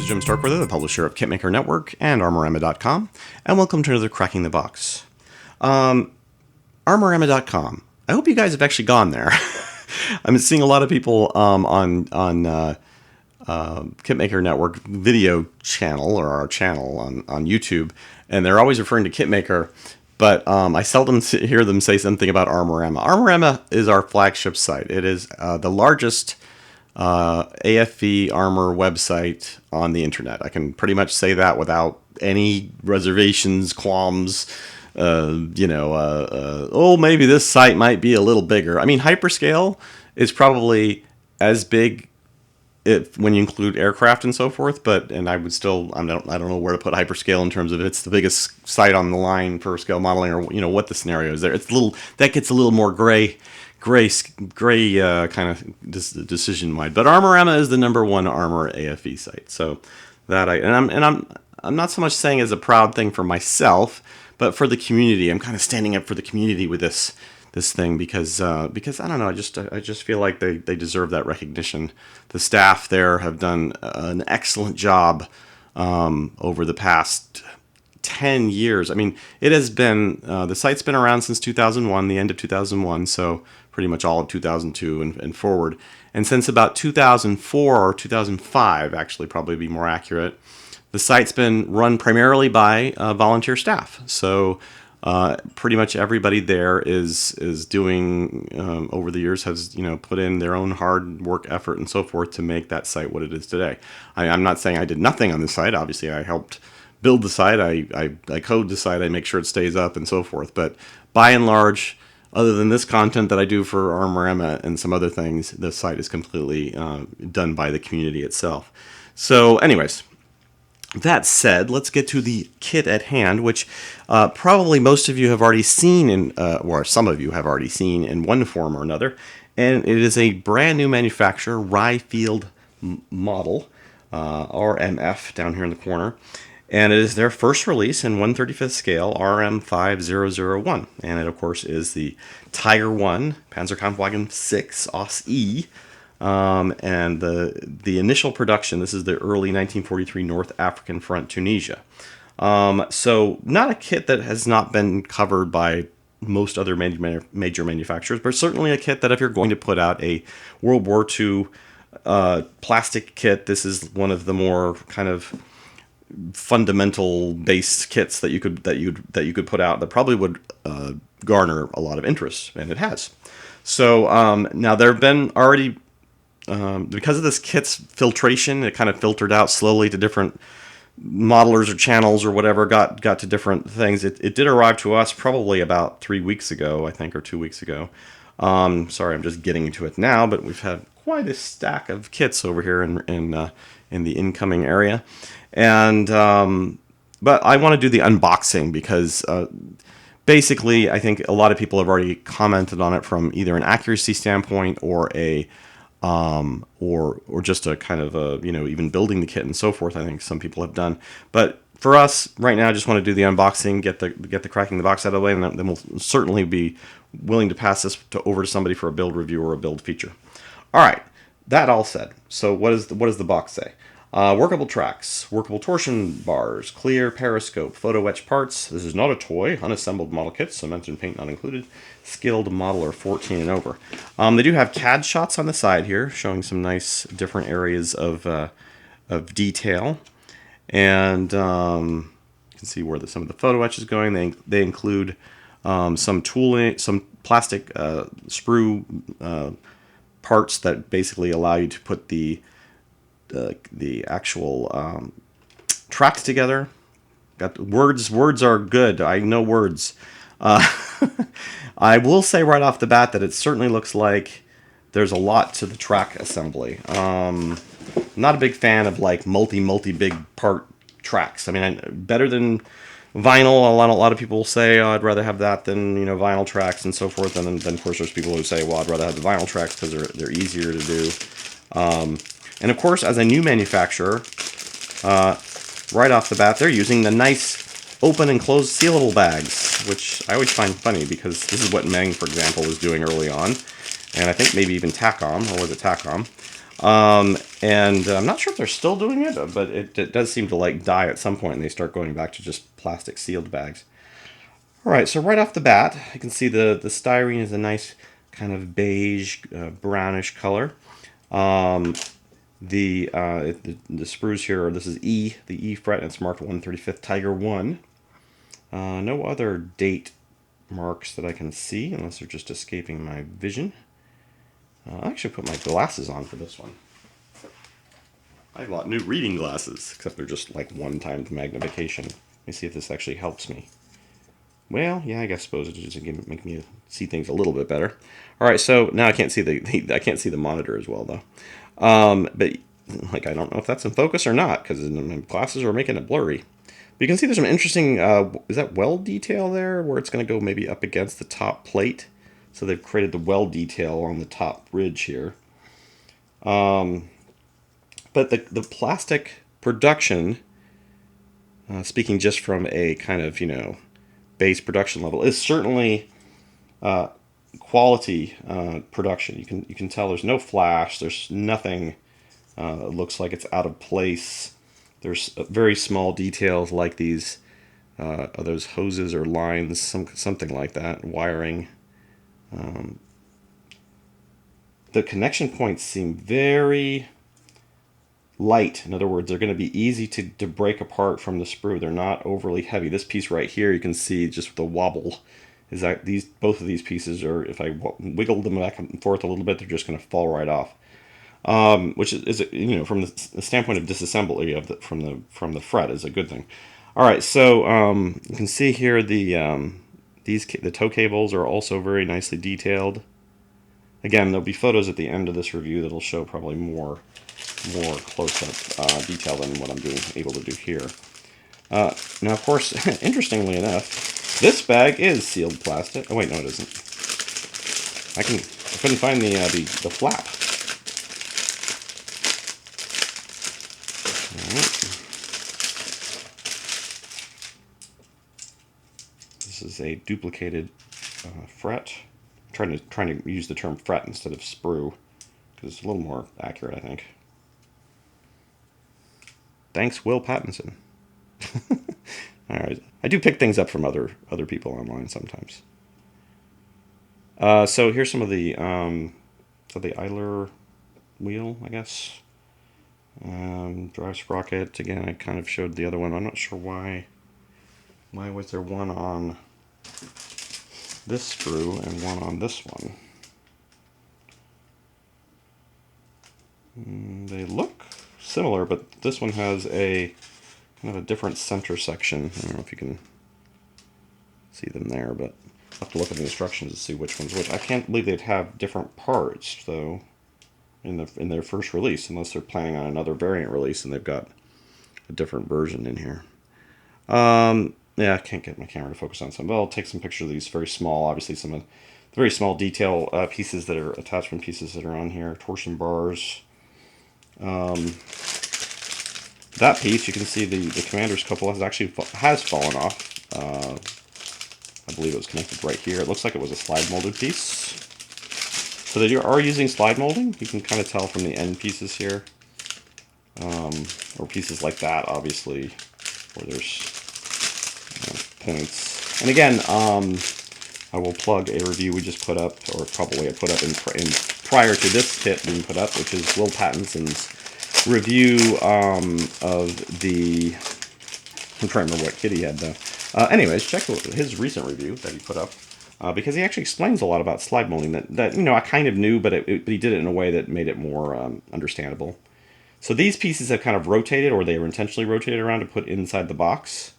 is Jim Starkweather, the publisher of Kitmaker Network and Armorama.com, and welcome to another Cracking the Box. Armorama.com. I hope you guys have actually gone there. I'm seeing a lot of people on Kitmaker Network video channel, or our channel on YouTube, and they're always referring to Kitmaker, but I seldom hear them say something about Armorama. Armorama is our flagship site. It is the largest AFV armor website on the internet. I can pretty much say that without any reservations, qualms. Oh, maybe this site might be a little bigger. I mean, Hyperscale is probably as big when you include aircraft and so forth, and I would still, I don't know where to put Hyperscale in terms of it's the biggest site on the line for scale modeling, or what the scenario is there. It's that gets a little more gray kind of decision wide. But Armorama is the #1 armor AFE site. So that I'm not so much saying as a proud thing for myself, but for the community. I'm kind of standing up for the community with this thing because I don't know, I just feel like they deserve that recognition. The staff there have done an excellent job over the past 10 years. I mean, it has been the site's been around since 2001, the end of 2001, so pretty much all of 2002 and forward. And since about 2004 or 2005, actually probably be more accurate, the site's been run primarily by volunteer staff. So pretty much everybody there is doing, over the years, has put in their own hard work, effort, and so forth to make that site what it is today. I'm not saying I did nothing on the site. Obviously, I helped build the site. I code the site. I make sure it stays up and so forth. But by and large, other than this content that I do for Armorama and some other things, the site is completely done by the community itself. So anyways, that said, let's get to the kit at hand, which probably most of you have already seen, or some of you have already seen in one form or another. And it is a brand new manufacturer, Rye Field Model, RMF, down here in the corner. And it is their first release in 1/35th scale, RM5001. And it, of course, is the Tiger 1 Panzerkampfwagen 6 Ausf. And the initial production, this is the early 1943 North African Front, Tunisia. So not a kit that has not been covered by most other major manufacturers, but certainly a kit that if you're going to put out a World War II plastic kit, this is one of the more kind of fundamental based kits that you could put out that probably would garner a lot of interest, and it has. So now there have been already, because of this kit's filtration, it kind of filtered out slowly to different modelers or channels or whatever, got to different things. It did arrive to us probably about 3 weeks ago, I think, or 2 weeks ago. Sorry, I'm just getting to it now, but we've had quite a stack of kits over here in the incoming area. And but I want to do the unboxing because basically I think a lot of people have already commented on it from either an accuracy standpoint or a or just a kind of a, even building the kit and so forth. I think some people have done, but for us right now, I just want to do the unboxing, get the cracking the box out of the way, and then we'll certainly be willing to pass this over to somebody for a build review or a build feature. All right, that all said, so what does the box say? Workable tracks, workable torsion bars, clear periscope, photo etch parts. This is not a toy. Unassembled model kits, cement and paint not included. Skilled modeler 14 and over. They do have CAD shots on the side here, showing some nice different areas of detail, and you can see where some of the photo etch is going. They include some tooling, some plastic sprue parts that basically allow you to put the actual tracks together. Got words are good. I know words. I will say right off the bat that it certainly looks like there's a lot to the track assembly. Not a big fan of like multi big part tracks. I mean, better than vinyl. A lot of people say, oh, I'd rather have that than vinyl tracks and so forth. And then of course there's people who say, well, I'd rather have the vinyl tracks because they're easier to do. And of course, as a new manufacturer, right off the bat, they're using the nice open and closed sealable bags, which I always find funny because this is what Meng, for example, was doing early on. and I think maybe even Tacom, or was it Tacom? And I'm not sure if they're still doing it, but it does seem to like die at some point, and they start going back to just plastic sealed bags. All right, so right off the bat, you can see the styrene is a nice kind of beige, brownish color. The sprues here, this is E, the E fret, and it's marked 135th Tiger 1. No other date marks that I can see, unless they're just escaping my vision. I actually put my glasses on for this one. I bought new reading glasses, except they're just like one-time magnification. Let me see if this actually helps me. Well, yeah, I suppose it just make me see things a little bit better. All right, so now I can't see I can't see the monitor as well though. But like I don't know if that's in focus or not because my glasses are making it blurry. But you can see there's some interesting. Is that weld detail there where it's going to go maybe up against the top plate? So they've created the weld detail on the top ridge here. But the plastic production, speaking just from a kind of base production level, is certainly quality production. You can tell there's no flash. There's nothing that looks like it's out of place. There's very small details like these are those hoses or lines, something like that, wiring. The connection points seem very light. In other words, they're going to be easy to break apart from the sprue. They're not overly heavy. This piece right here, you can see just the wobble is that both of these pieces are, if I wiggle them back and forth a little bit, they're just going to fall right off. Which is from the standpoint of disassembly from the fret is a good thing. All right, so you can see here the tow cables are also very nicely detailed. Again, there'll be photos at the end of this review that'll show probably more close-up detail than what I'm able to do here. Now, of course, interestingly enough, this bag is sealed plastic. Oh wait, no, it isn't. I couldn't find the flap. This is a duplicated fret. I'm trying to use the term fret instead of sprue because it's a little more accurate, I think. Thanks, Will Pattinson. All right, I do pick things up from other people online sometimes. So here's some of the the idler wheel, I guess. Drive sprocket. Again, I kind of showed the other one. I'm not sure why. Why was there one on this sprue and one on this one? They look similar, but this one has a kind of a different center section. I don't know if you can see them there, but I'll have to look at the instructions to see which one's which. I can't believe they'd have different parts, though, in their first release, unless they're planning on another variant release and they've got a different version in here. Yeah, I can't get my camera to focus on some, but I'll take some pictures of these very small, obviously some of the very small detail pieces that are attachment pieces that are on here, torsion bars. That piece, you can see the commander's couple has fallen off. I believe it was connected right here. It looks like it was a slide molded piece. So they are using slide molding. You can kind of tell from the end pieces here. Or pieces like that, obviously, where there's points. And again, I will plug a review we just put up, or probably I put up in prior to this kit being put up, which is Will Pattinson's review of the... I'm trying to remember what kit he had, though. Anyways, check his recent review that he put up, because he actually explains a lot about slide molding that I kind of knew, but he did it in a way that made it more understandable. So these pieces have kind of rotated, or they were intentionally rotated around to put inside the box.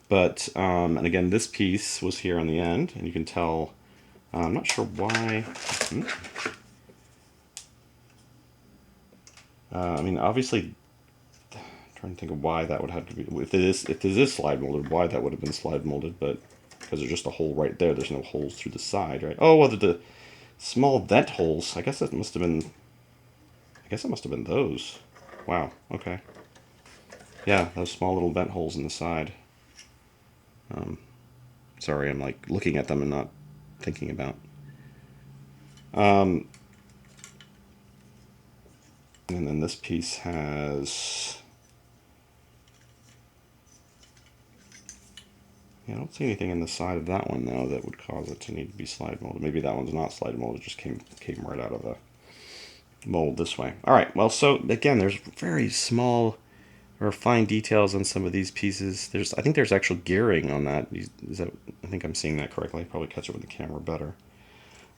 But, and again, this piece was here on the end, and you can tell, I'm not sure why. I mean, obviously, I'm trying to think of why that would have to be, if it is slide molded, why that would have been slide molded, but because there's just a hole right there, there's no holes through the side, right? Oh, well, the small vent holes, I guess it must have been those. Wow, okay. Yeah, those small little vent holes in the side. Sorry, I'm like looking at them and not thinking about. And then this piece has... Yeah, I don't see anything in the side of that one, though, that would cause it to need to be slide molded. Maybe that one's not slide molded, it just came right out of the mold this way. All right, well, so, again, there's very small or fine details on some of these pieces. I think there's actual gearing on that. I think I'm seeing that correctly. I'll probably catch it with the camera better.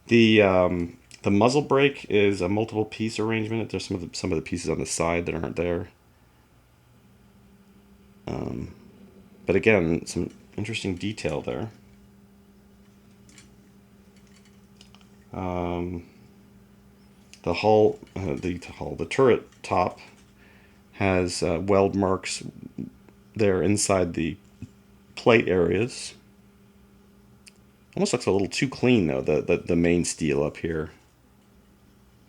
The muzzle brake is a multiple piece arrangement. There's some of the pieces on the side that aren't there. But again, some interesting detail there. The turret top has weld marks there inside the plate areas. Almost looks a little too clean, though. The main steel up here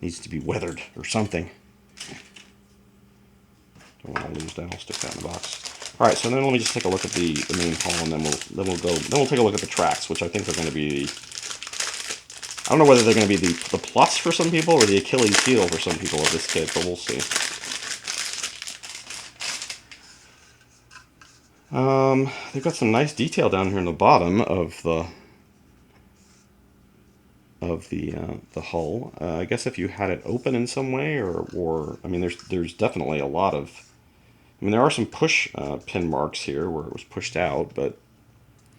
needs to be weathered or something. Don't want to lose that. I'll stick that in the box. All right, so then let me just take a look at the main hull, and then we'll take a look at the tracks, which I think are going to be. I don't know whether they're going to be the plus for some people or the Achilles heel for some people of this kit, but we'll see. They've got some nice detail down here in the bottom of the hull. I guess if you had it open in some way, or I mean, there's definitely a lot of. I mean, there are some push pin marks here where it was pushed out, but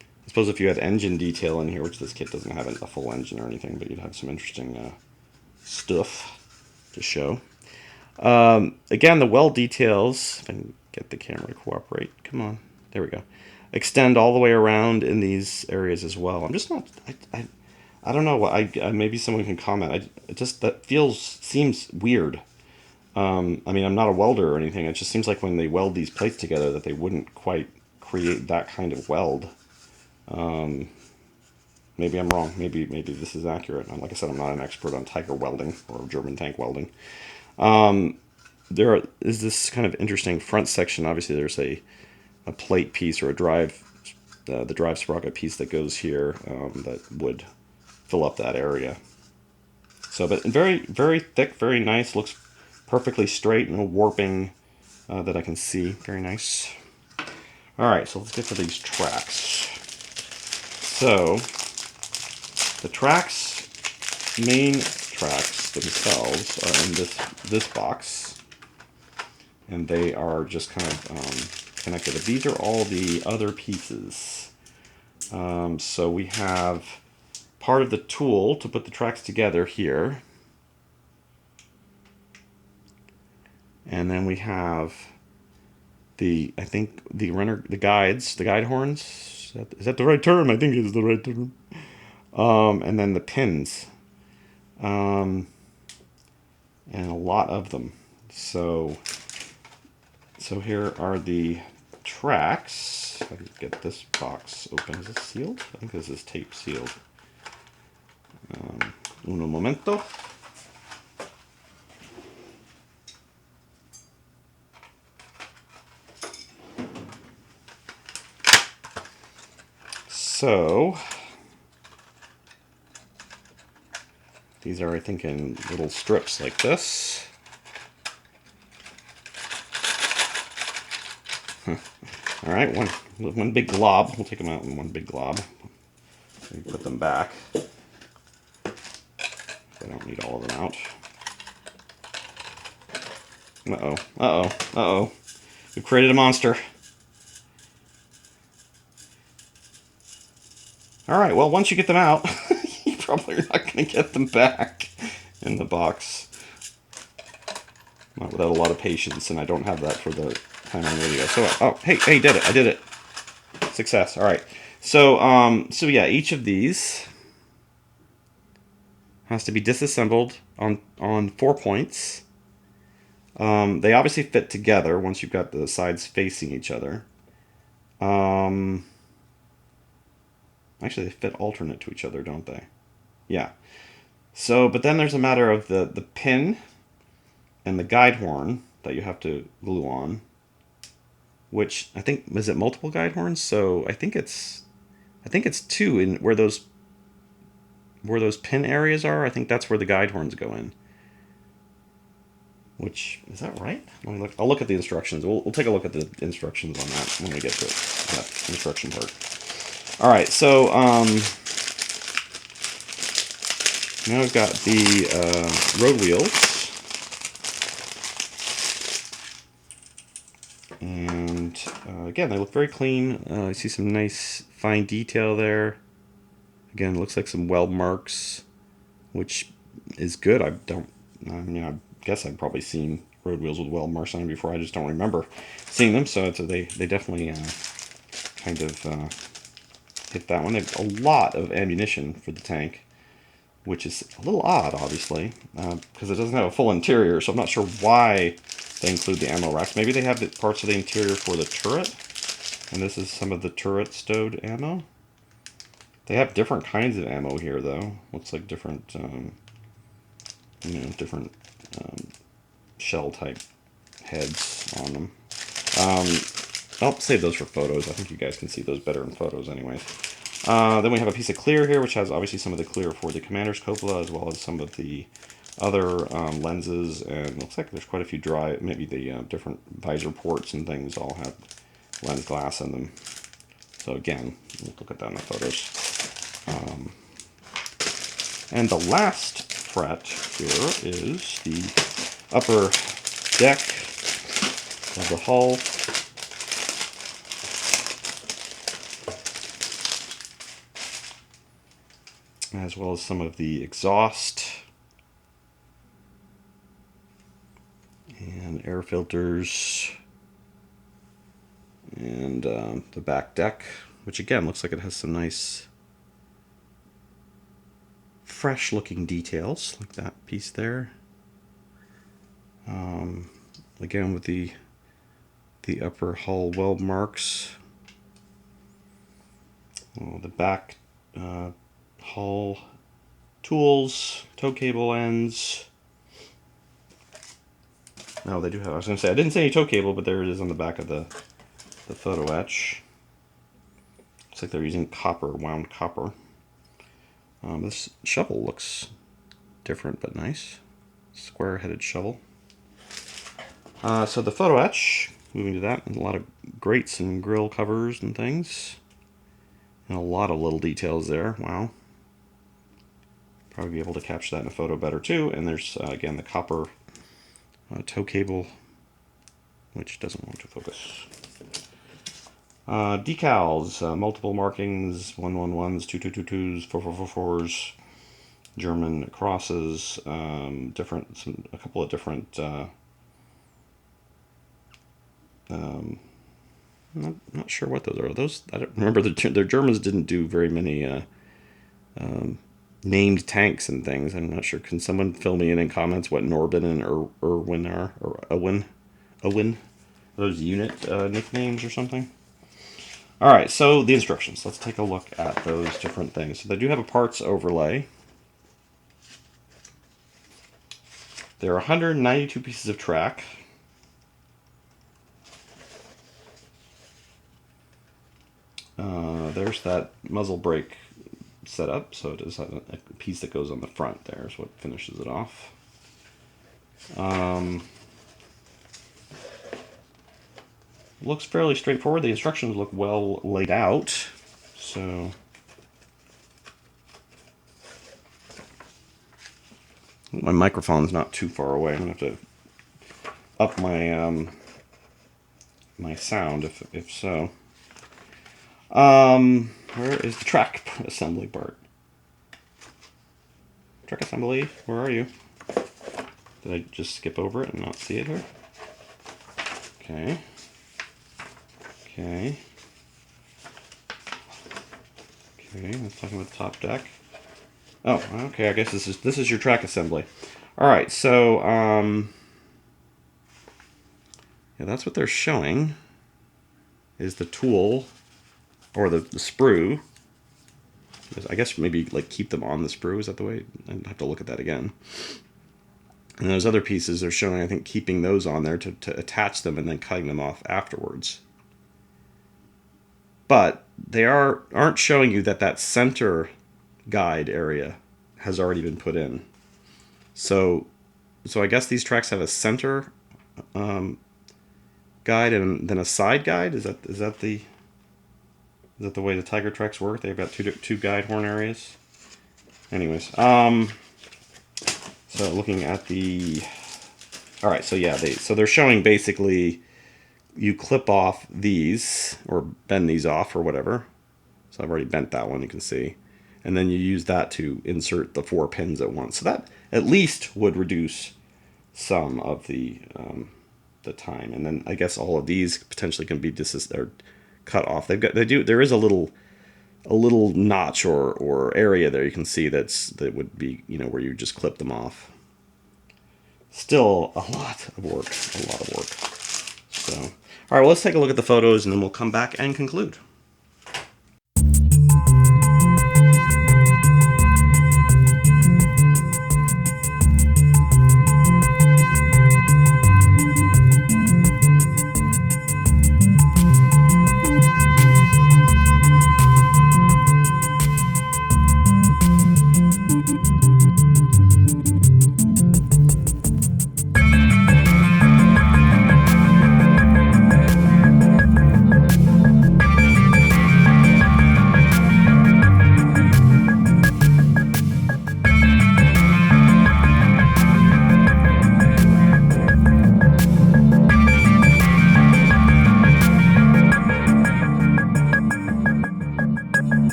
I suppose if you had engine detail in here, which this kit doesn't have a full engine or anything, but you'd have some interesting stuff to show. Again, the weld details, if I can get the camera to cooperate, come on, there we go, extend all the way around in these areas as well. I'm just not, I don't know, maybe someone can comment. That seems weird. I mean, I'm not a welder or anything. It just seems like when they weld these plates together that they wouldn't quite create that kind of weld. Maybe I'm wrong. Maybe this is accurate. Like I said, I'm not an expert on Tiger welding or German tank welding. There is this kind of interesting front section. Obviously, there's a plate piece or the drive sprocket piece that goes here that would fill up that area. So, but very, very thick, very nice. Looks perfectly straight, no warping that I can see. Very nice. All right, so let's get to these tracks. So, the main tracks themselves are in this box, and they are just kind of connected. These are all the other pieces. So we have part of the tool to put the tracks together here. And then we have the guide horns. Is that the right term? I think it is the right term. And then the pins. And a lot of them. So here are the tracks. If I can get this box open. Is this sealed? I think this is tape sealed. Uno momento. So, these are, I think, in little strips like this. All right, one big glob. We'll take them out in one big glob. Put them back. I don't need all of them out. Uh-oh. We've created a monster. All right, well, once you get them out, you probably are not going to get them back in the box. Not without a lot of patience, and I don't have that for the time on video. So, hey, did it. I did it. Success. All right. So yeah, each of these has to be disassembled on 4 points. They obviously fit together once you've got the sides facing each other. Actually, they fit alternate to each other, don't they? Yeah. So, but then there's a matter of the pin and the guide horn that you have to glue on, which I think, is it multiple guide horns? So I think it's two in where those where those pin areas are, I think that's where the guide horns go in. Which, is that right? Let me look. I'll look at the instructions. We'll take a look at the instructions on that when we get to that instruction part. All right, so now I've got the road wheels. And again, they look very clean. I see some nice fine detail there. Again, it looks like some weld marks, which is good. I guess I've probably seen road wheels with weld marks on them before. I just don't remember seeing them. So they definitely kind of hit that one. They have a lot of ammunition for the tank, which is a little odd, obviously, because it doesn't have a full interior. So I'm not sure why they include the ammo racks. Maybe they have the parts of the interior for the turret, and this is some of the turret stowed ammo. They have different kinds of ammo here, though. Looks like different, different shell type heads on them. I'll save those for photos. I think you guys can see those better in photos, anyways. Then we have a piece of clear here, which has obviously some of the clear for the commander's cupola, as well as some of the other lenses, and it looks like there's quite a few maybe the different visor ports and things all have lens glass in them. So again, we'll look at that in the photos. And the last fret here is the upper deck of the hull. As well as some of the exhaust and air filters and the back deck, which again looks like it has some nice fresh looking details, like that piece there. Again with the upper hull weld marks. The back hull tools, tow cable ends. No, they do have. I was going to say I didn't say any tow cable, but there it is on the back of the photo etch. Looks like they're using copper, wound copper. This shovel looks different but nice. Square-headed shovel. So the photo etch, moving to that, and a lot of grates and grill covers and things. And a lot of little details there. Wow. Probably be able to capture that in a photo better too. And there's, again, the copper tow cable, which doesn't want to focus. Decals, multiple markings, 111s, 2222s, 4444s, German crosses, a couple of different, not sure what those are. Those, I don't remember, their Germans didn't do very many named tanks and things. I'm not sure. Can someone fill me in comments what Norbin and Irwin are, or Owen? Are those unit nicknames or something? All right, so the instructions. Let's take a look at those different things. So they do have a parts overlay. There are 192 pieces of track. There's that muzzle brake setup. So it is a piece that goes on the front there is what finishes it off. Looks fairly straightforward. The instructions look well laid out. So my microphone's not too far away. I'm gonna have to up my my sound if so. Where is the track assembly part? Track assembly, where are you? Did I just skip over it and not see it here? Okay. Okay. Okay, let's talk about the top deck. Oh, okay, I guess this is your track assembly. Alright, so yeah, that's what they're showing. Is the tool or the sprue. I guess maybe like keep them on the sprue, is that the way? I'd have to look at that again. And those other pieces they're showing, I think, keeping those on there to attach them and then cutting them off afterwards. But they aren't showing you that center guide area has already been put in. So I guess these tracks have a center guide and then a side guide. Is that the way the Tiger tracks work? They've got two guide horn areas. Anyways, so looking at the, all right, so yeah, they're showing basically you clip off these or bend these off or whatever. So I've already bent that one, you can see. And then you use that to insert the 4 pins at once. So that at least would reduce some of the time. And then I guess all of these potentially can be cut off. There is a little notch or area there you can see that would be, where you just clip them off. Still a lot of work. So, all right, well, let's take a look at the photos and then we'll come back and conclude.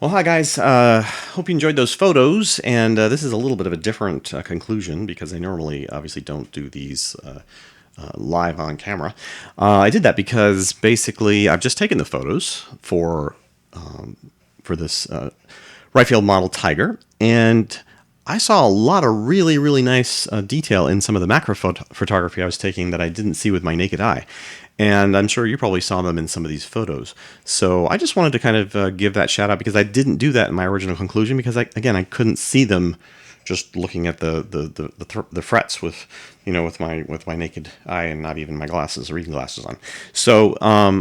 Well, hi guys. Hope you enjoyed those photos, and this is a little bit of a different conclusion because I normally obviously don't do these live on camera. I did that because basically I've just taken the photos for Rye Field Model Tiger, and I saw a lot of really, really nice detail in some of the macro photography I was taking that I didn't see with my naked eye. And I'm sure you probably saw them in some of these photos. So I just wanted to kind of give that shout out, because I didn't do that in my original conclusion, because I couldn't see them just looking at the frets with with my naked eye and not even my reading glasses on. So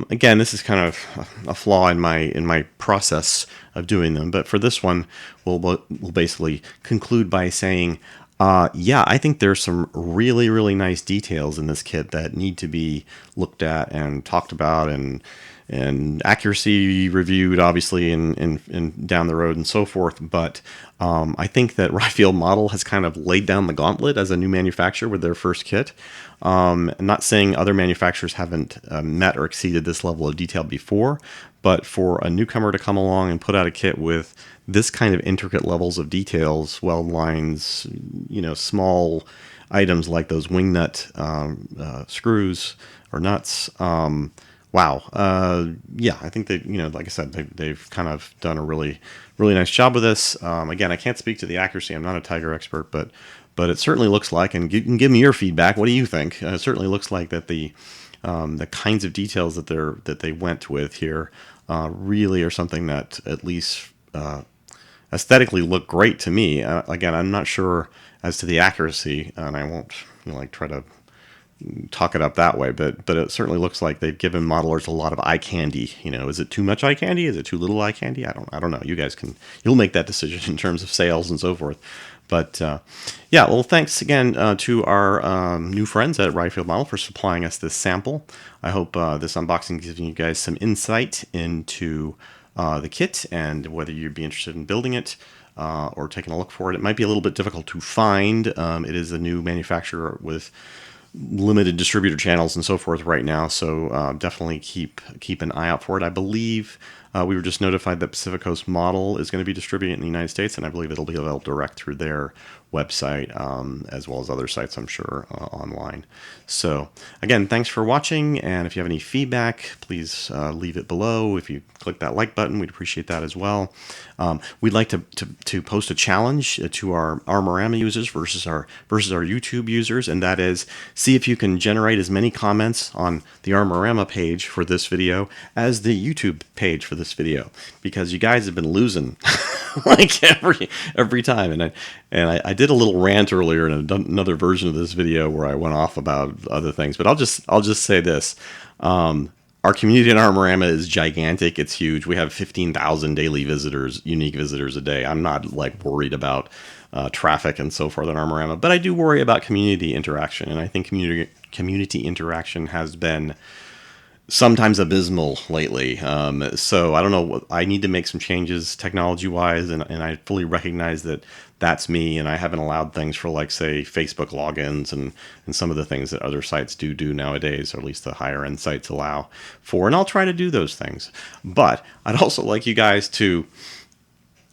again, this is kind of a flaw in my process of doing them. But for this one, we'll basically conclude by saying, yeah, I think there's some really, really nice details in this kit that need to be looked at and talked about, and accuracy reviewed, obviously, and down the road and so forth. But I think that Rye Field Model has kind of laid down the gauntlet as a new manufacturer with their first kit. I'm not saying other manufacturers haven't met or exceeded this level of detail before, but for a newcomer to come along and put out a kit with this kind of intricate levels of details, weld lines, small items like those wing nut screws or nuts, wow. Yeah, I think that, like I said, they've kind of done a really, really nice job with this. Again, I can't speak to the accuracy. I'm not a Tiger expert, but it certainly looks like, and you can give me your feedback. What do you think? It certainly looks like that the kinds of details that they went with here really are something that at least aesthetically look great to me. Again, I'm not sure as to the accuracy, and I won't try to talk it up that way, but it certainly looks like they've given modelers a lot of eye candy. Is it too much eye candy? Is it too little eye candy? I don't know. You guys you'll make that decision in terms of sales and so forth. But yeah, well, thanks again to our new friends at Rye Field Model for supplying us this sample. I hope this unboxing gives you guys some insight into the kit and whether you'd be interested in building it or taking a look for it. It might be a little bit difficult to find. It is a new manufacturer with limited distributor channels and so forth right now, so definitely keep an eye out for it. I believe we were just notified that Pz.Kpfw Model is going to be distributing it in the United States, and I believe it'll be available direct through their website, as well as other sites, I'm sure, online. So again, thanks for watching, and if you have any feedback, please leave it below. If you click that like button, we'd appreciate that as well. We'd like to post a challenge to our Armorama users versus our YouTube users, and that is, see if you can generate as many comments on the Armorama page for this video as the YouTube page for this video, because you guys have been losing like every time. And I did a little rant earlier in another version of this video where I went off about other things, but I'll just say this. Our community in Armorama is gigantic. It's huge. We have 15,000 daily visitors, unique visitors a day. I'm not worried about traffic and so forth in Armorama, but I do worry about community interaction. And I think community interaction has been sometimes abysmal lately. So I don't know. I need to make some changes technology-wise, and I fully recognize that that's me, and I haven't allowed things for, say, Facebook logins and some of the things that other sites do nowadays, or at least the higher-end sites allow for, and I'll try to do those things. But I'd also like you guys to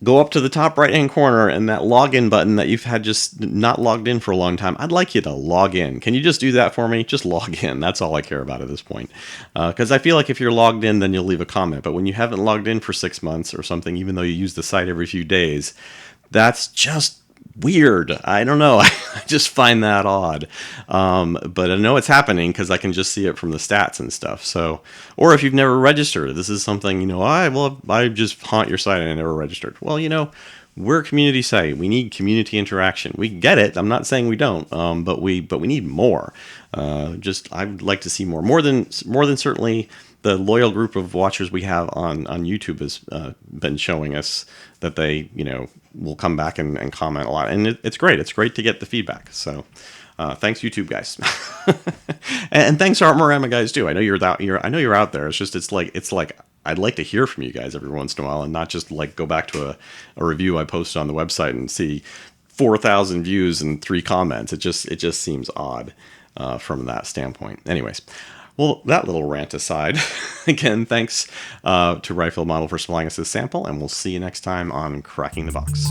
go up to the top right-hand corner, and that login button that you've had just not logged in for a long time, I'd like you to log in. Can you just do that for me? Just log in. That's all I care about at this point. Because I feel like if you're logged in, then you'll leave a comment. But when you haven't logged in for 6 months or something, even though you use the site every few days, that's just weird. I don't know. I just find that odd. But I know it's happening because I can just see it from the stats and stuff. So, or if you've never registered, this is something, I just haunt your site and I never registered. Well, we're a community site. We need community interaction. We get it. I'm not saying we don't, but we need more. I'd like to see more than certainly the loyal group of watchers we have on YouTube has been showing us that they, will come back and comment a lot. And it's great. It's great to get the feedback. So thanks, YouTube guys. and thanks, Armorama guys, too. I know you're out there. It's like I'd like to hear from you guys every once in a while, and not just go back to a review I posted on the website and see 4,000 views and 3 comments. It just seems odd from that standpoint. Anyways. Well, that little rant aside, again, thanks to Rye Field Model for supplying us this sample, and we'll see you next time on Cracking the Box.